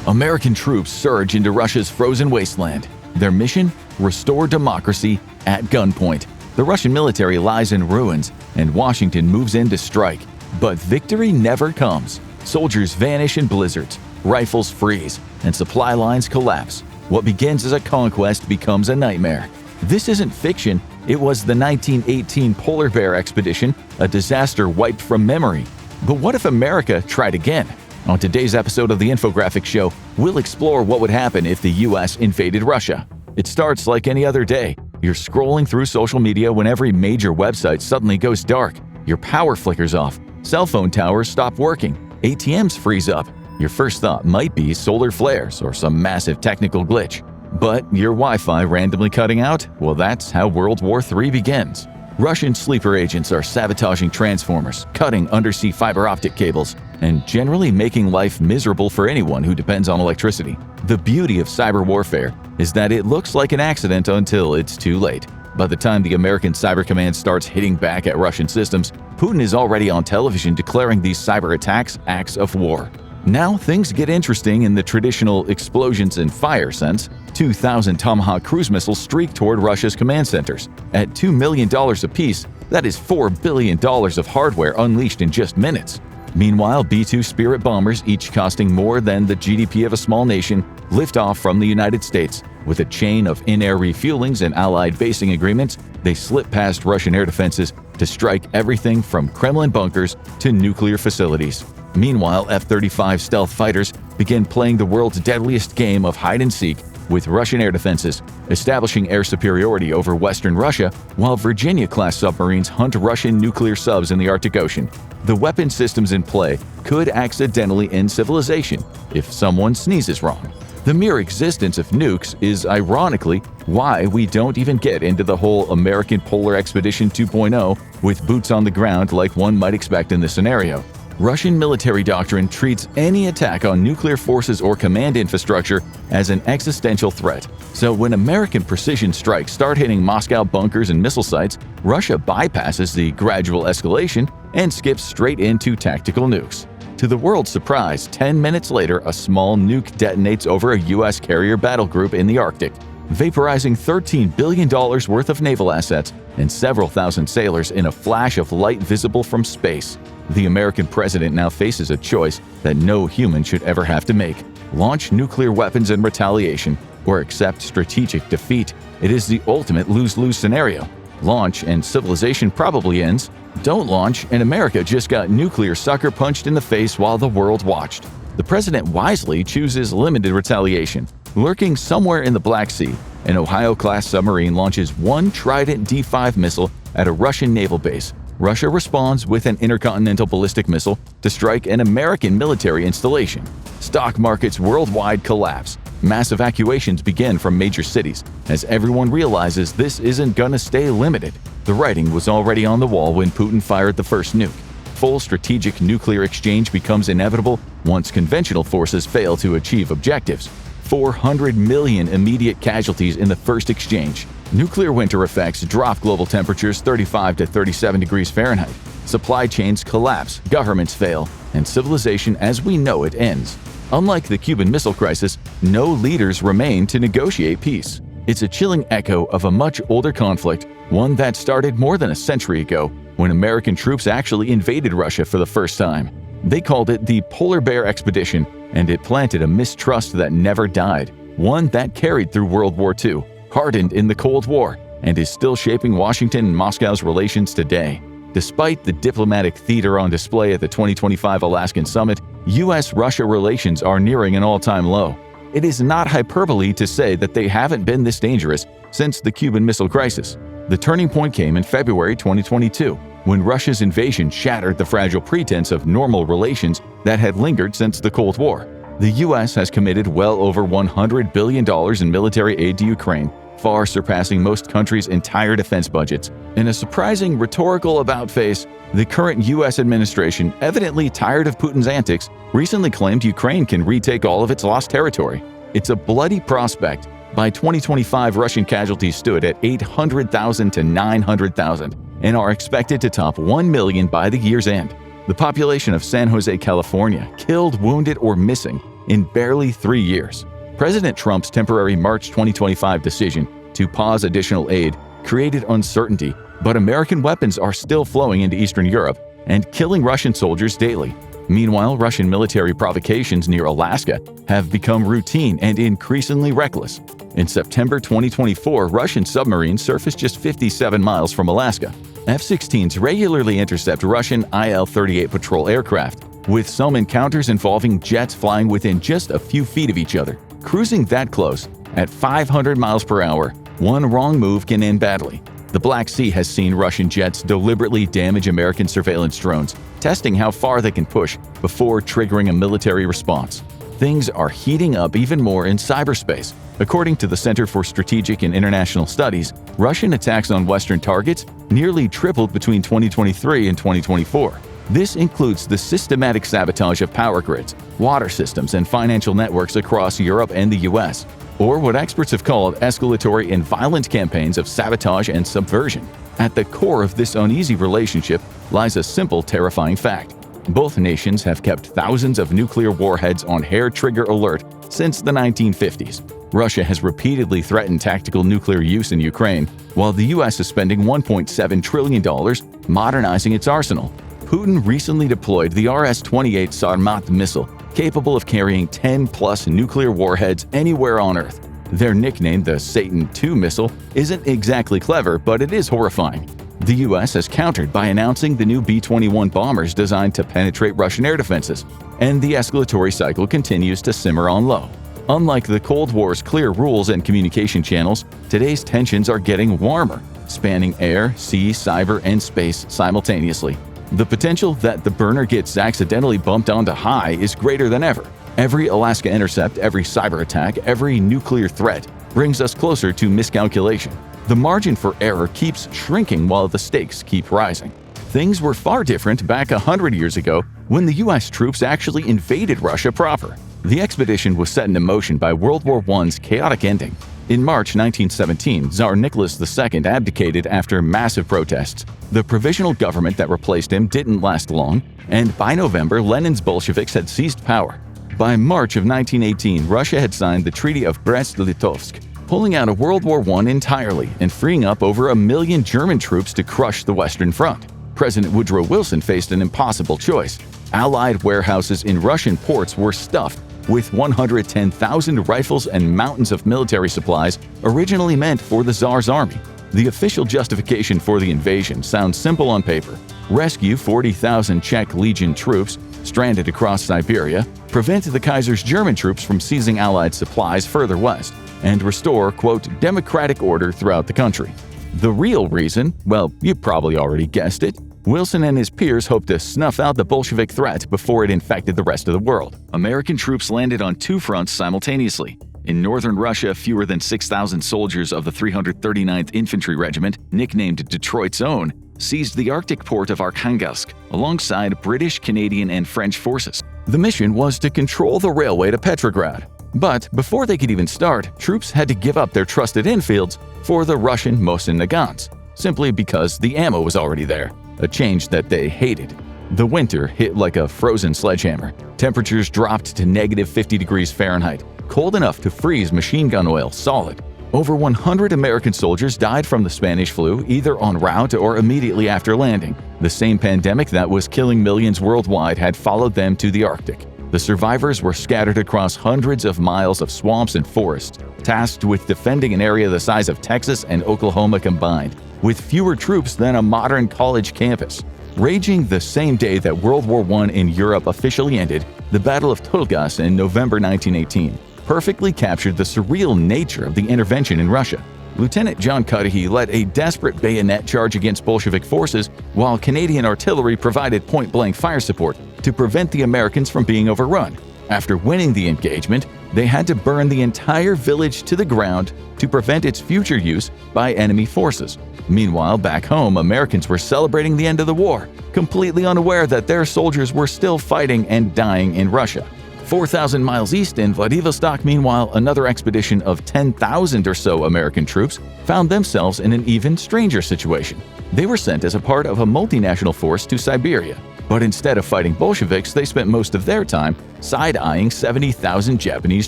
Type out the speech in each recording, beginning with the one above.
American troops surge into Russia's frozen wasteland. Their mission? Restore democracy at gunpoint. The Russian military lies in ruins, and Washington moves in to strike. But victory never comes. Soldiers vanish in blizzards, rifles freeze, and supply lines collapse. What begins as a conquest becomes a nightmare. This isn't fiction. It was the 1918 polar bear expedition, a disaster wiped from memory. But what if America tried again? On today's episode of the Infographics Show, we'll explore what would happen if the US invaded Russia. It starts like any other day. You're scrolling through social media when every major website suddenly goes dark. Your power flickers off. Cell phone towers stop working. ATMs freeze up. Your first thought might be solar flares or some massive technical glitch. But your Wi-Fi randomly cutting out? Well, that's how World War III begins. Russian sleeper agents are sabotaging transformers, cutting undersea fiber optic cables, and generally making life miserable for anyone who depends on electricity. The beauty of cyber warfare is that it looks like an accident until it's too late. By the time the American Cyber Command starts hitting back at Russian systems, Putin is already on television declaring these cyber attacks acts of war. Now things get interesting in the traditional explosions and fire sense. 2,000 Tomahawk cruise missiles streak toward Russia's command centers. At $2 million apiece, that is $4 billion of hardware unleashed in just minutes. Meanwhile, B-2 Spirit bombers, each costing more than the GDP of a small nation, lift off from the United States. With a chain of in-air refuelings and allied basing agreements, they slip past Russian air defenses to strike everything from Kremlin bunkers to nuclear facilities. Meanwhile, F-35 stealth fighters begin playing the world's deadliest game of hide-and-seek with Russian air defenses, establishing air superiority over Western Russia, while Virginia-class submarines hunt Russian nuclear subs in the Arctic Ocean. The weapon systems in play could accidentally end civilization if someone sneezes wrong. The mere existence of nukes is, ironically, why we don't even get into the whole American Polar Expedition 2.0 with boots on the ground like one might expect in this scenario. Russian military doctrine treats any attack on nuclear forces or command infrastructure as an existential threat. So when American precision strikes start hitting Moscow bunkers and missile sites, Russia bypasses the gradual escalation and skips straight into tactical nukes. To the world's surprise, 10 minutes later, a small nuke detonates over a U.S. carrier battle group in the Arctic, vaporizing $13 billion worth of naval assets and several thousand sailors in a flash of light visible from space. The American president now faces a choice that no human should ever have to make: launch nuclear weapons in retaliation or accept strategic defeat. It is the ultimate lose-lose scenario. Launch and civilization probably ends. Don't launch and America just got nuclear sucker punched in the face while the world watched. The president wisely chooses limited retaliation. Lurking somewhere in the Black Sea, an Ohio-class submarine launches one Trident D5 missile at a Russian naval base. Russia responds with an intercontinental ballistic missile to strike an American military installation. Stock markets worldwide collapse. Mass evacuations begin from major cities as everyone realizes this isn't gonna stay limited. The writing was already on the wall when Putin fired the first nuke. Full strategic nuclear exchange becomes inevitable once conventional forces fail to achieve objectives. 400 million immediate casualties in the first exchange. Nuclear winter effects drop global temperatures 35 to 37 degrees Fahrenheit. Supply chains collapse, governments fail, and civilization as we know it ends. Unlike the Cuban Missile Crisis, no leaders remain to negotiate peace. It's a chilling echo of a much older conflict, one that started more than a century ago when American troops actually invaded Russia for the first time. They called it the Polar Bear Expedition, and it planted a mistrust that never died, one that carried through World War II, hardened in the Cold War, and is still shaping Washington and Moscow's relations today. Despite the diplomatic theater on display at the 2025 Alaskan Summit, U.S.-Russia relations are nearing an all-time low. It is not hyperbole to say that they haven't been this dangerous since the Cuban Missile Crisis. The turning point came in February 2022, when Russia's invasion shattered the fragile pretense of normal relations that had lingered since the Cold War. The U.S. has committed well over $100 billion in military aid to Ukraine, far surpassing most countries' entire defense budgets. In a surprising rhetorical about-face, the current U.S. administration, evidently tired of Putin's antics, recently claimed Ukraine can retake all of its lost territory. It's a bloody prospect. By 2025, Russian casualties stood at 800,000 to 900,000 and are expected to top 1 million by the year's end. The population of San Jose, California, killed, wounded, or missing, in barely 3 years. President Trump's temporary March 2025 decision to pause additional aid created uncertainty, but American weapons are still flowing into Eastern Europe and killing Russian soldiers daily. Meanwhile, Russian military provocations near Alaska have become routine and increasingly reckless. In September 2024, Russian submarines surfaced just 57 miles from Alaska. F-16s regularly intercept Russian Il-38 patrol aircraft, with some encounters involving jets flying within just a few feet of each other. Cruising that close, at 500 miles per hour, one wrong move can end badly. The Black Sea has seen Russian jets deliberately damage American surveillance drones, testing how far they can push before triggering a military response. Things are heating up even more in cyberspace. According to the Center for Strategic and International Studies, Russian attacks on Western targets nearly tripled between 2023 and 2024. This includes the systematic sabotage of power grids, water systems, and financial networks across Europe and the US, or what experts have called escalatory and violent campaigns of sabotage and subversion. At the core of this uneasy relationship lies a simple, terrifying fact. Both nations have kept thousands of nuclear warheads on hair-trigger alert since the 1950s. Russia has repeatedly threatened tactical nuclear use in Ukraine, while the US is spending $1.7 trillion modernizing its arsenal. Putin recently deployed the RS-28 Sarmat missile, capable of carrying 10-plus nuclear warheads anywhere on Earth. Their nickname, the Satan II missile, isn't exactly clever, but it is horrifying. The US has countered by announcing the new B-21 bombers designed to penetrate Russian air defenses, and the escalatory cycle continues to simmer on low. Unlike the Cold War's clear rules and communication channels, today's tensions are getting warmer, spanning air, sea, cyber, and space simultaneously. The potential that the burner gets accidentally bumped onto high is greater than ever. Every Alaska intercept, every cyber attack, every nuclear threat brings us closer to miscalculation. The margin for error keeps shrinking while the stakes keep rising. Things were far different back 100 years ago when the US troops actually invaded Russia proper. The expedition was set into motion by World War I's chaotic ending. In March 1917, Tsar Nicholas II abdicated after massive protests. The provisional government that replaced him didn't last long, and by November, Lenin's Bolsheviks had seized power. By March of 1918, Russia had signed the Treaty of Brest-Litovsk, pulling out of World War I entirely and freeing up over 1 million German troops to crush the Western Front. President Woodrow Wilson faced an impossible choice. Allied warehouses in Russian ports were stuffed with 110,000 rifles and mountains of military supplies originally meant for the Tsar's army. The official justification for the invasion sounds simple on paper: rescue 40,000 Czech Legion troops stranded across Siberia, prevent the Kaiser's German troops from seizing Allied supplies further west, and restore, quote, democratic order throughout the country. The real reason, well, you probably already guessed it. Wilson and his peers hoped to snuff out the Bolshevik threat before it infected the rest of the world. American troops landed on two fronts simultaneously. In northern Russia, fewer than 6,000 soldiers of the 339th Infantry Regiment, nicknamed Detroit's Own, seized the Arctic port of Arkhangelsk alongside British, Canadian, and French forces. The mission was to control the railway to Petrograd. But before they could even start, troops had to give up their trusted infields for the Russian Mosin Nagants, simply because the ammo was already there, a change that they hated. The winter hit like a frozen sledgehammer. Temperatures dropped to negative 50 degrees Fahrenheit, cold enough to freeze machine gun oil solid. Over 100 American soldiers died from the Spanish flu either en route or immediately after landing. The same pandemic that was killing millions worldwide had followed them to the Arctic. The survivors were scattered across hundreds of miles of swamps and forests, tasked with defending an area the size of Texas and Oklahoma combined, with fewer troops than a modern college campus. Raging the same day that World War I in Europe officially ended, the Battle of Tulgas in November 1918 perfectly captured the surreal nature of the intervention in Russia. Lieutenant John Cudahy led a desperate bayonet charge against Bolshevik forces, while Canadian artillery provided point-blank fire support to prevent the Americans from being overrun. After winning the engagement, they had to burn the entire village to the ground to prevent its future use by enemy forces. Meanwhile, back home, Americans were celebrating the end of the war, completely unaware that their soldiers were still fighting and dying in Russia. 4,000 miles east in Vladivostok, meanwhile, another expedition of 10,000 or so American troops found themselves in an even stranger situation. They were sent as a part of a multinational force to Siberia. But instead of fighting Bolsheviks, they spent most of their time side-eyeing 70,000 Japanese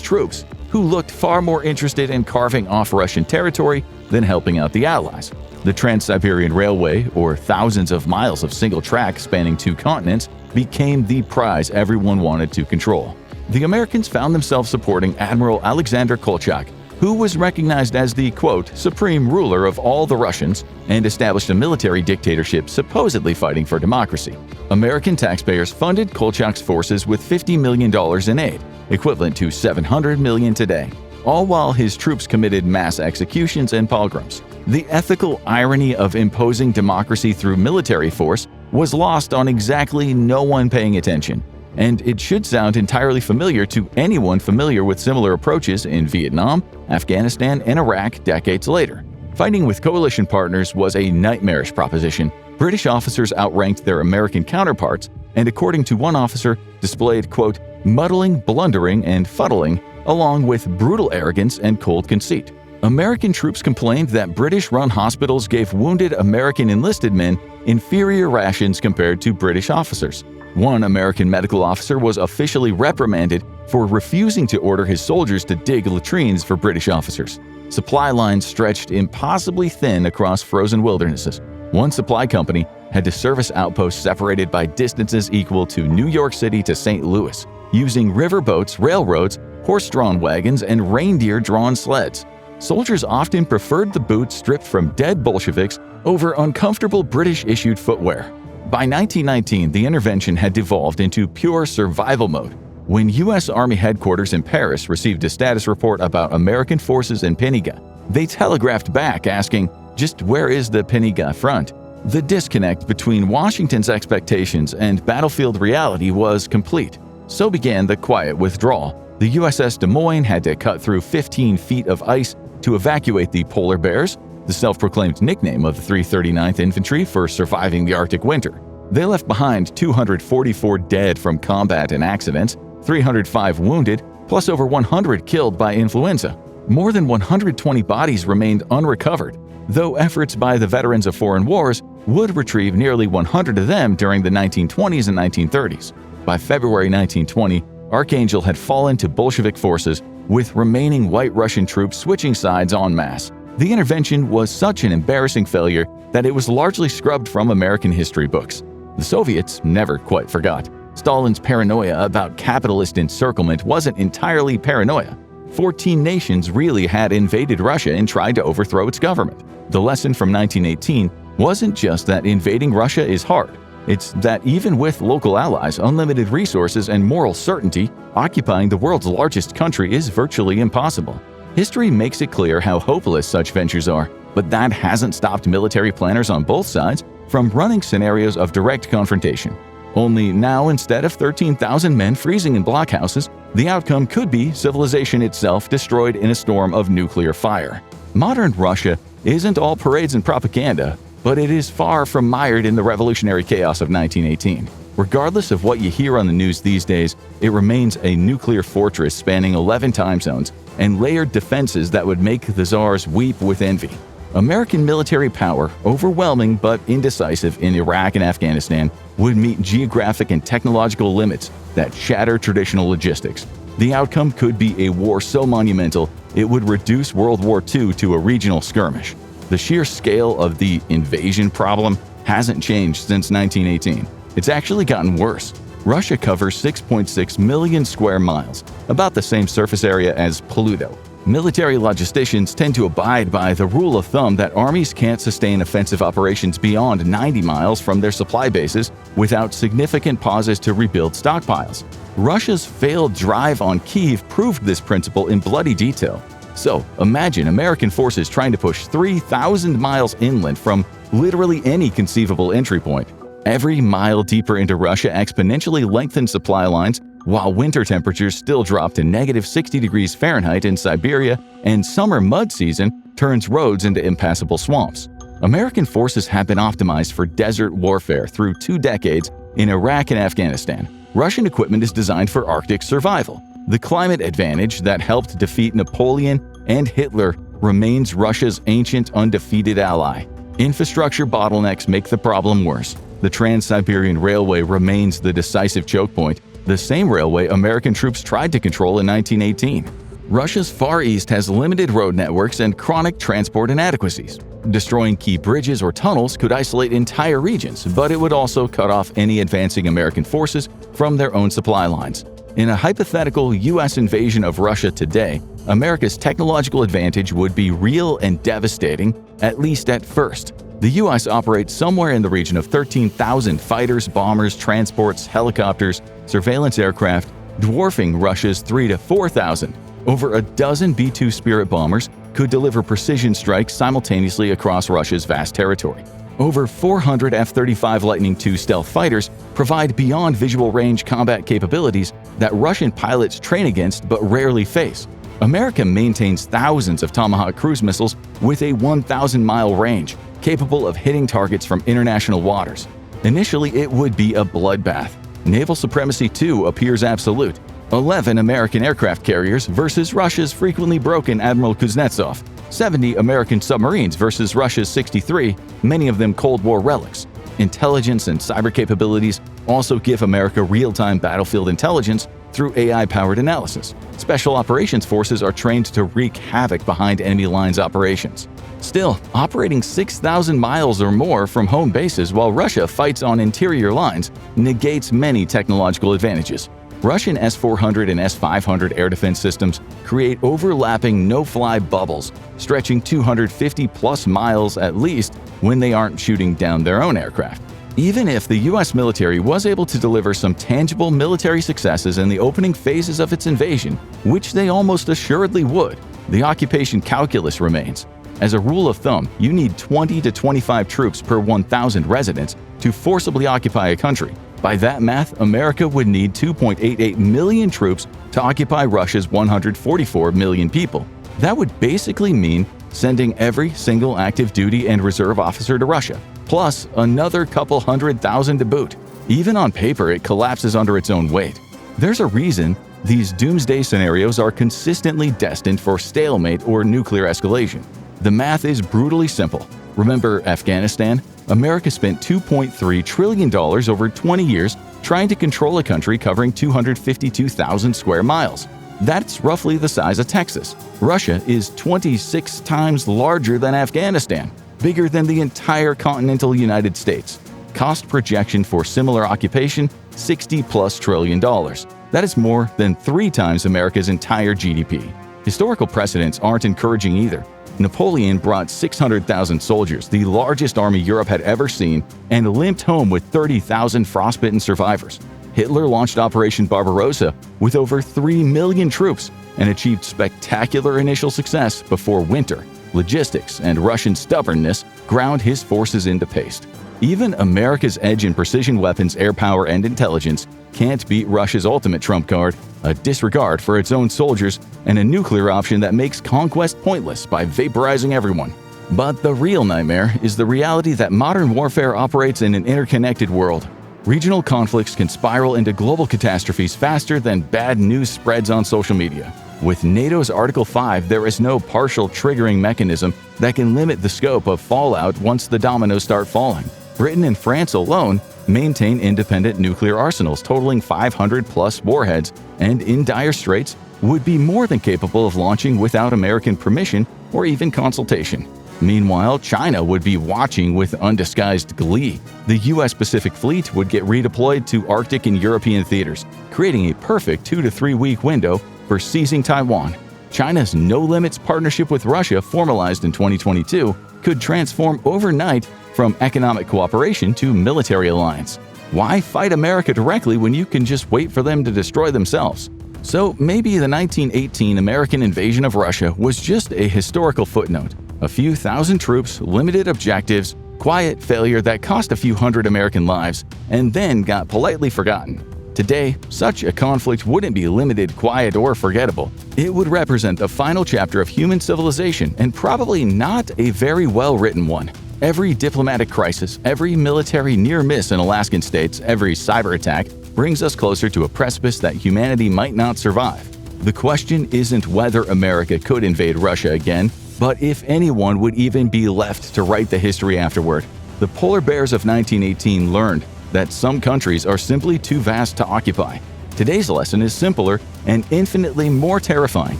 troops, who looked far more interested in carving off Russian territory than helping out the Allies. The Trans-Siberian Railway, or thousands of miles of single track spanning 2 continents, became the prize everyone wanted to control. The Americans found themselves supporting Admiral Alexander Kolchak, who was recognized as the, quote, supreme ruler of all the Russians, and established a military dictatorship supposedly fighting for democracy. American taxpayers funded Kolchak's forces with $50 million in aid, equivalent to $700 million today, all while his troops committed mass executions and pogroms. The ethical irony of imposing democracy through military force was lost on exactly no one paying attention. And it should sound entirely familiar to anyone familiar with similar approaches in Vietnam, Afghanistan, and Iraq decades later. Fighting with coalition partners was a nightmarish proposition. British officers outranked their American counterparts, and according to one officer, displayed, quote, muddling, blundering, and fuddling, along with brutal arrogance and cold conceit. American troops complained that British-run hospitals gave wounded American enlisted men inferior rations compared to British officers. One American medical officer was officially reprimanded for refusing to order his soldiers to dig latrines for British officers. Supply lines stretched impossibly thin across frozen wildernesses. One supply company had to service outposts separated by distances equal to New York City to St. Louis, using river boats, railroads, horse-drawn wagons, and reindeer-drawn sleds. Soldiers often preferred the boots stripped from dead Bolsheviks over uncomfortable British-issued footwear. By 1919, the intervention had devolved into pure survival mode. When U.S. Army headquarters in Paris received a status report about American forces in Peniga, they telegraphed back asking, just where is the Peniga front? The disconnect between Washington's expectations and battlefield reality was complete. So began the quiet withdrawal. The USS Des Moines had to cut through 15 feet of ice to evacuate the polar bears, the self-proclaimed nickname of the 339th Infantry for surviving the Arctic winter. They left behind 244 dead from combat and accidents, 305 wounded, plus over 100 killed by influenza. More than 120 bodies remained unrecovered, though efforts by the veterans of foreign wars would retrieve nearly 100 of them during the 1920s and 1930s. By February 1920, Archangel had fallen to Bolshevik forces, with remaining White Russian troops switching sides en masse. The intervention was such an embarrassing failure that it was largely scrubbed from American history books. The Soviets never quite forgot. Stalin's paranoia about capitalist encirclement wasn't entirely paranoia. 14 nations really had invaded Russia and tried to overthrow its government. The lesson from 1918 wasn't just that invading Russia is hard. It's that even with local allies, unlimited resources, and moral certainty, occupying the world's largest country is virtually impossible. History makes it clear how hopeless such ventures are, but that hasn't stopped military planners on both sides from running scenarios of direct confrontation. Only now, instead of 13,000 men freezing in blockhouses, the outcome could be civilization itself destroyed in a storm of nuclear fire. Modern Russia isn't all parades and propaganda, but it is far from mired in the revolutionary chaos of 1918. Regardless of what you hear on the news these days, it remains a nuclear fortress spanning 11 time zones and layered defenses that would make the czars weep with envy. American military power, overwhelming but indecisive in Iraq and Afghanistan, would meet geographic and technological limits that shatter traditional logistics. The outcome could be a war so monumental it would reduce World War II to a regional skirmish. The sheer scale of the invasion problem hasn't changed since 1918. It's actually gotten worse. Russia covers 6.6 million square miles, about the same surface area as Pluto. Military logisticians tend to abide by the rule of thumb that armies can't sustain offensive operations beyond 90 miles from their supply bases without significant pauses to rebuild stockpiles. Russia's failed drive on Kyiv proved this principle in bloody detail. So, imagine American forces trying to push 3,000 miles inland from literally any conceivable entry point. Every mile deeper into Russia exponentially lengthens supply lines, while winter temperatures still drop to negative 60 degrees Fahrenheit in Siberia, and summer mud season turns roads into impassable swamps. American forces have been optimized for desert warfare through 2 decades in Iraq and Afghanistan. Russian equipment is designed for Arctic survival. The climate advantage that helped defeat Napoleon and Hitler remains Russia's ancient undefeated ally. Infrastructure bottlenecks make the problem worse. The Trans-Siberian Railway remains the decisive choke point, the same railway American troops tried to control in 1918. Russia's Far East has limited road networks and chronic transport inadequacies. Destroying key bridges or tunnels could isolate entire regions, but it would also cut off any advancing American forces from their own supply lines. In a hypothetical U.S. invasion of Russia today, America's technological advantage would be real and devastating, at least at first. The U.S. operates somewhere in the region of 13,000 fighters, bombers, transports, helicopters, surveillance aircraft, dwarfing Russia's 3,000 to 4,000. Over a dozen B-2 Spirit bombers could deliver precision strikes simultaneously across Russia's vast territory. Over 400 F-35 Lightning II stealth fighters provide beyond visual range combat capabilities that Russian pilots train against but rarely face. America maintains thousands of Tomahawk cruise missiles with a 1,000-mile range, capable of hitting targets from international waters. Initially, it would be a bloodbath. Naval supremacy, too, appears absolute. 11 American aircraft carriers versus Russia's frequently broken Admiral Kuznetsov. 70 American submarines versus Russia's 63, many of them Cold War relics. Intelligence and cyber capabilities also give America real-time battlefield intelligence through AI-powered analysis. Special operations forces are trained to wreak havoc behind enemy lines operations. Still, operating 6,000 miles or more from home bases while Russia fights on interior lines negates many technological advantages. Russian S-400 and S-500 air defense systems create overlapping no-fly bubbles, stretching 250-plus miles at least when they aren't shooting down their own aircraft. Even if the U.S. military was able to deliver some tangible military successes in the opening phases of its invasion, which they almost assuredly would, the occupation calculus remains. As a rule of thumb, you need 20 to 25 troops per 1,000 residents to forcibly occupy a country. By that math, America would need 2.88 million troops to occupy Russia's 144 million people. That would basically mean sending every single active duty and reserve officer to Russia, plus another couple 100,000 to boot. Even on paper, it collapses under its own weight. There's a reason these doomsday scenarios are consistently destined for stalemate or nuclear escalation. The math is brutally simple. Remember Afghanistan? America spent $2.3 trillion over 20 years trying to control a country covering 252,000 square miles. That's roughly the size of Texas. Russia is 26 times larger than Afghanistan, bigger than the entire continental United States. Cost projection for similar occupation, $60+ trillion. That is more than 3 times America's entire GDP. Historical precedents aren't encouraging either. Napoleon brought 600,000 soldiers, the largest army Europe had ever seen, and limped home with 30,000 frostbitten survivors. Hitler launched Operation Barbarossa with over 3 million troops and achieved spectacular initial success before winter, logistics, and Russian stubbornness ground his forces into paste. Even America's edge in precision weapons, air power, and intelligence can't beat Russia's ultimate trump card, a disregard for its own soldiers and a nuclear option that makes conquest pointless by vaporizing everyone. But the real nightmare is the reality that modern warfare operates in an interconnected world. Regional conflicts can spiral into global catastrophes faster than bad news spreads on social media. With NATO's Article 5, there is no partial triggering mechanism that can limit the scope of fallout once the dominoes start falling. Britain and France alone maintain independent nuclear arsenals totaling 500+ warheads, and in dire straits would be more than capable of launching without American permission or even consultation. Meanwhile, China would be watching with undisguised glee. The U.S. Pacific Fleet would get redeployed to Arctic and European theaters, creating a perfect 2 to 3 week window for seizing Taiwan. China's no-limits partnership with Russia, formalized in 2022, could transform overnight from economic cooperation to military alliance. Why fight America directly when you can just wait for them to destroy themselves? So maybe the 1918 American invasion of Russia was just a historical footnote. A few thousand troops, limited objectives, quiet failure that cost a few hundred American lives, and then got politely forgotten. Today, such a conflict wouldn't be limited, quiet, or forgettable. It would represent the final chapter of human civilization, and probably not a very well-written one. Every diplomatic crisis, every military near-miss in Alaskan states, every cyber attack brings us closer to a precipice that humanity might not survive. The question isn't whether America could invade Russia again, But if anyone would even be left to write the history afterward, the polar bears of 1918 learned that some countries are simply too vast to occupy. Today's lesson is simpler and infinitely more terrifying: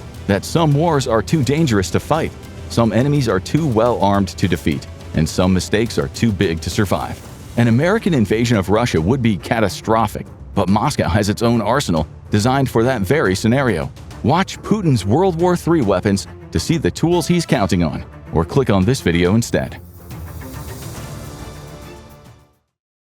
that some wars are too dangerous to fight, some enemies are too well armed to defeat, and some mistakes are too big to survive. An American invasion of Russia would be catastrophic, but Moscow has its own arsenal designed for that very scenario. Watch Putin's World War III weapons to see the tools he's counting on, or click on this video instead.